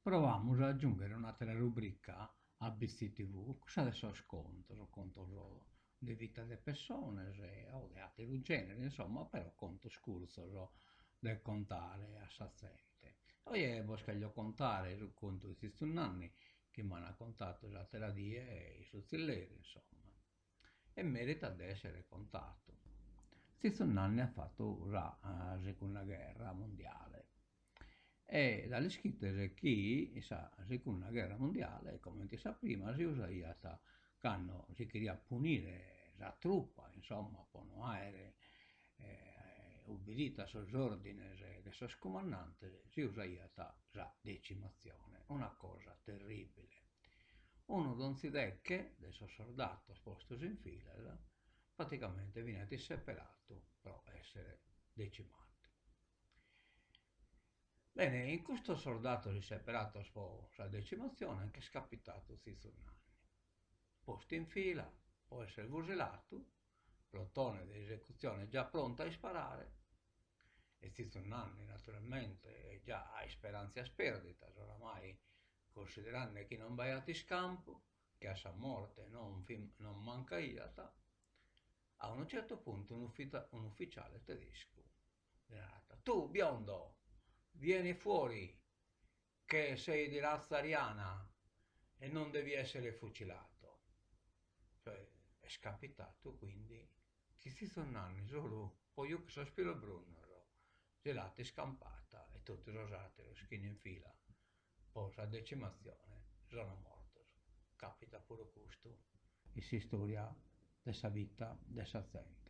Provamos a aggiungere un'altra rubrica a BCTV, cosa adesso conto di vita delle persone o di altri generi, insomma, però conto scurso del contare a saziente. Oggi voglio contare il conto di questi anni che mi hanno contato già te la die e i suzzilleri, insomma, e merita di essere contato. Questi anni ha fatto la seconda guerra mondiale e dalle scritte chi sa la seconda guerra mondiale, come ti sa prima, si usa quando si queria punire la truppa, insomma, con aerei ubbidita a sos ordines de sos comandantes, si usa la decimazione, una cosa terribile. Uno non si decche, de sos soldatos postos in fila, praticamente viene disseparato per essere decimato. Bene, in questo soldato separato la decimazione che è scapitato anni. Posto in fila, può essere fucilato, plotone di esecuzione già pronta a sparare, e anni naturalmente già ha speranze a sperdita, oramai considerando che non vai a scampo, che a sa morte non manca iata, a un certo punto un ufficiale tedesco dirà: tu biondo, vieni fuori che sei di razza ariana e non devi essere fucilato. Cioè è scapitato quindi che si sono anni solo poi io che sospiro Brunner, gelati scampata e tutti rosati, lo schini in fila, poi la decimazione sono morto. Capita pure questo, e si storia della vita della Zeng.